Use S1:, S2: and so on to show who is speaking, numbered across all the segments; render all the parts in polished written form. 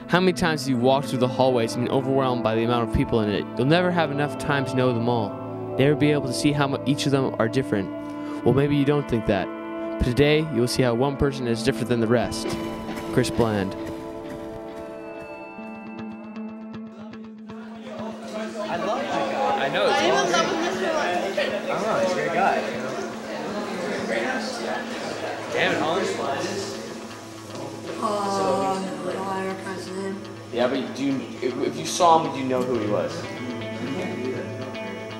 S1: How many times have you walked through the hallways and been overwhelmed by the amount of people in it? You'll never have enough time to know them all. Never be able to see how each of them are different. Well, maybe you don't think that. But today, you will see how one person is different than the rest. Chris Bland.
S2: I love that guy.
S1: I know.
S3: I am in love with Mr. Light.
S2: I don't know, he's a great guy.
S1: Damn it, Holland.
S3: Liar president.
S1: Yeah, but if you saw him, would you know who he was?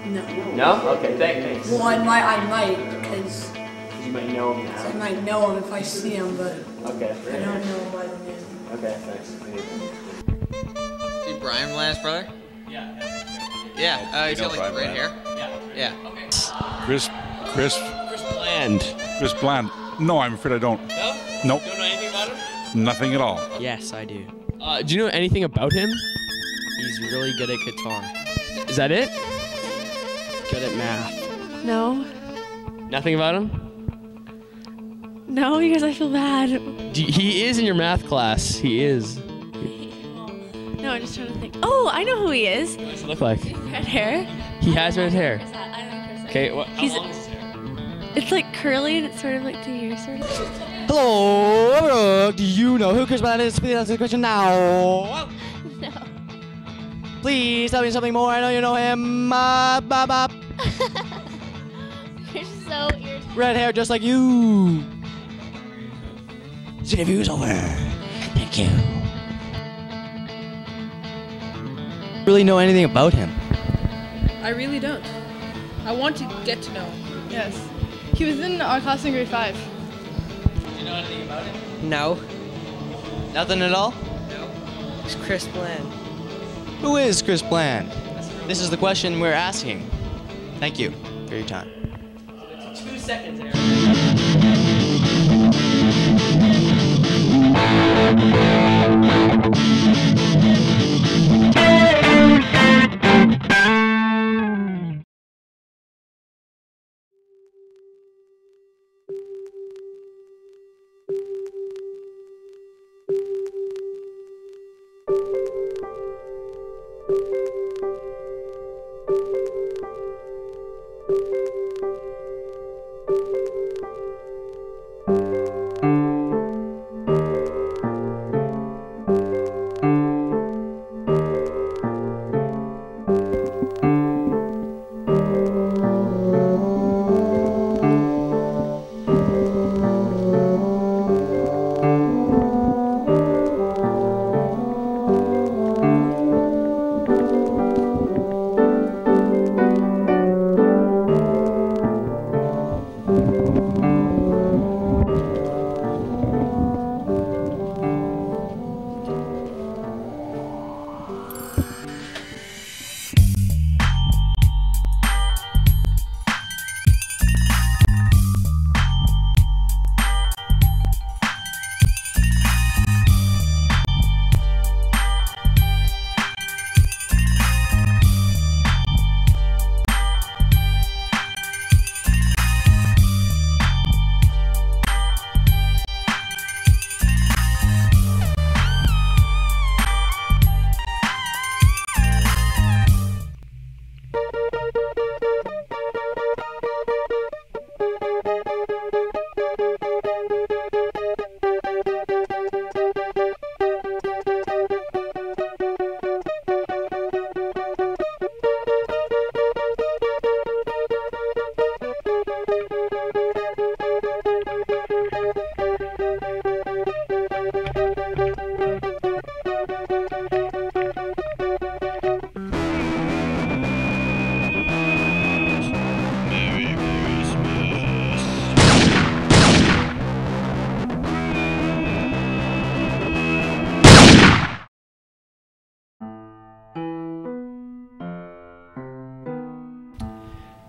S3: No.
S1: No? Okay, thanks.
S3: Well, I might, because
S1: You might know him
S3: I
S1: now.
S3: might know him if I see him, but
S1: Okay.
S3: I don't know him by the name.
S1: Okay, thanks.
S4: Dude, Brian Bland's brother?
S1: Yeah.
S4: Yeah, he's got like
S5: Brian
S4: red
S5: Bland?
S4: hair.
S1: Yeah.
S4: Yeah. Okay.
S5: Chris
S1: Bland.
S5: Chris Bland. No, I'm afraid I don't.
S1: No?
S5: Nope.
S1: Don't know anything about him?
S5: Nothing at all.
S6: Yes, I do.
S1: Do you know anything about him?
S6: He's really good at guitar.
S1: Is that it?
S6: Good at math.
S7: No.
S1: Nothing about him?
S7: No, because I feel bad.
S1: He is in your math class. He is.
S7: No, I'm just trying to think. Oh, I know who he is.
S1: What does he look like?
S7: Red hair.
S1: He has red hair.
S7: I know Chris.
S1: Okay, how
S7: He's-
S1: long is his hair?
S7: It's like curly and it's sort of like to here, sort of.
S6: Hello, do you know who Chris Bland is? Please answer the question now.
S7: No.
S6: Please tell me something more. I know you know him.
S7: You're so irritating.
S6: Red hair just like you. This interview's over. Thank you. Really know anything about him?
S8: I really don't. I want to get to know him. Yes. He was in our class in grade 5.
S1: Do you know anything about him?
S6: No. Nothing at all?
S8: No.
S6: It's Chris Bland. Who is Chris Bland? This is the question we're asking. Thank you for your time.
S1: 2 seconds, Aaron.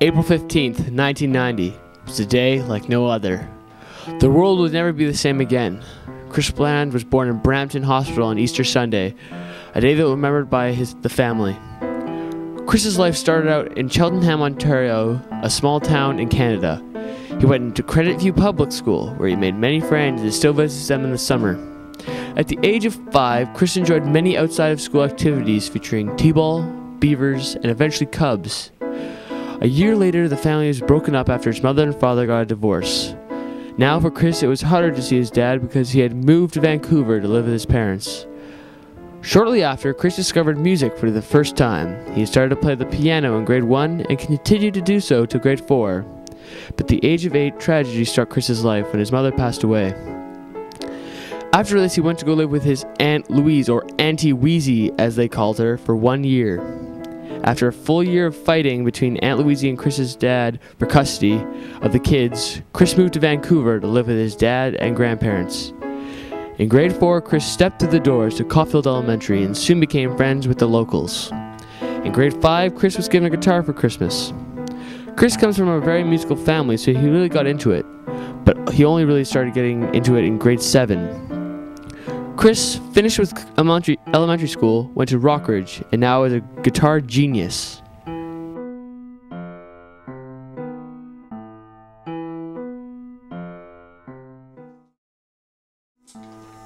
S1: April 15th, 1990 was a day like no other. The world would never be the same again. Chris Bland was born in Brampton Hospital on Easter Sunday, a day that was remembered by the family. Chris's life started out in Cheltenham, Ontario, a small town in Canada. He went into Credit View Public School, where he made many friends and still visits them in the summer. At the age of 5, Chris enjoyed many outside of school activities featuring t-ball, beavers, and eventually cubs. A year later, the family was broken up after his mother and father got a divorce. Now for Chris, it was harder to see his dad because he had moved to Vancouver to live with his parents. Shortly after, Chris discovered music for the first time. He started to play the piano in grade 1 and continued to do so till grade 4. But at the age of 8, tragedy struck Chris's life when his mother passed away. After this, he went to go live with his Aunt Louise, or Auntie Wheezy as they called her, for 1 year. After a full year of fighting between Aunt Louise and Chris's dad for custody of the kids, Chris moved to Vancouver to live with his dad and grandparents. In grade 4, Chris stepped through the doors to Caulfield Elementary and soon became friends with the locals. In grade 5, Chris was given a guitar for Christmas. Chris comes from a very musical family, so he really got into it, but he only really started getting into it in grade 7. Chris finished with elementary school, went to Rockridge, and now is a guitar genius.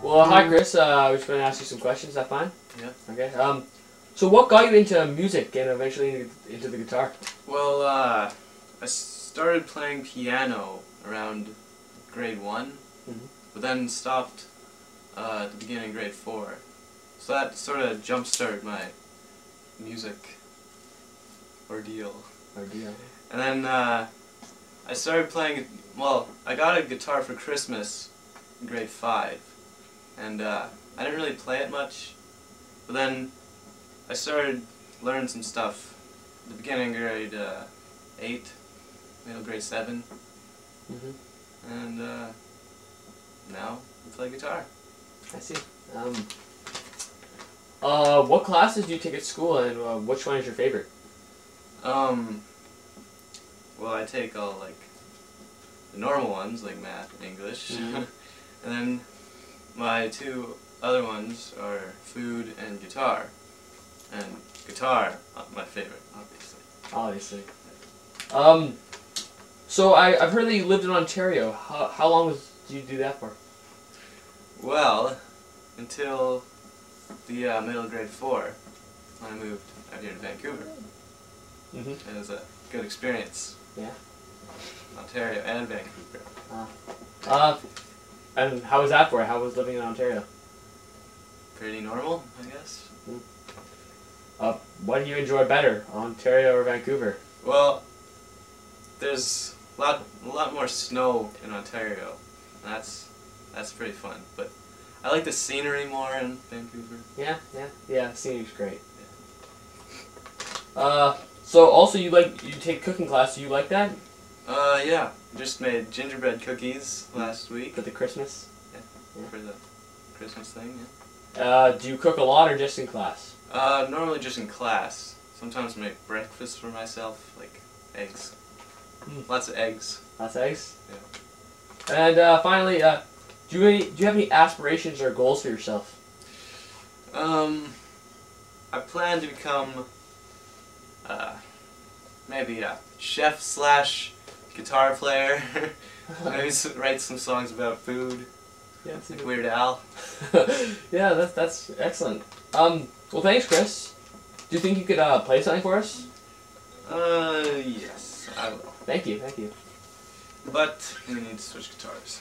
S1: Well, hi Chris. I was going to ask you some questions. Is that fine?
S2: Yeah.
S1: Okay. So what got you into music and eventually into the guitar?
S2: Well, I started playing piano around grade 1, but then stopped at the beginning of grade 4. So that sort of jump-started my music ordeal. And then I started playing, well, I got a guitar for Christmas in grade 5. And I didn't really play it much, but then I started learning some stuff at the beginning of grade 8, middle grade 7, and now I play guitar.
S1: I see. What classes do you take at school, and which one is your favorite?
S2: Well, I take all like the normal ones like math and English, and then my 2 other ones are food and guitar. And guitar, my favorite, obviously.
S1: So I've heard that you lived in Ontario. How long did you do that for?
S2: Well, until the middle of grade 4, when I moved out here to Vancouver. It was a good experience.
S1: Yeah.
S2: Ontario and Vancouver.
S1: And how was that for you? How was living in Ontario?
S2: Pretty normal, I guess.
S1: What do you enjoy better, Ontario or Vancouver?
S2: Well, there's a lot more snow in Ontario. That's pretty fun. But I like the scenery more in Vancouver.
S1: Yeah. Scenery's great. So also you take cooking class. Do you like that?
S2: Yeah. Just made gingerbread cookies last week.
S1: For the Christmas?
S2: Yeah. For the Christmas thing, yeah.
S1: Do you cook a lot or just in class?
S2: Normally just in class. Sometimes I make breakfast for myself, like eggs. Lots of eggs.
S1: Lots of eggs?
S2: Yeah.
S1: And finally, do you have any aspirations or goals for yourself?
S2: I plan to become maybe a chef / guitar player. Maybe write some songs about food.
S1: Yeah,
S2: like Weird Al.
S1: Yeah, that's excellent. Well, thanks, Chris. Do you think you could play something for us?
S2: Yes, I will.
S1: Thank you.
S2: But we need to switch guitars.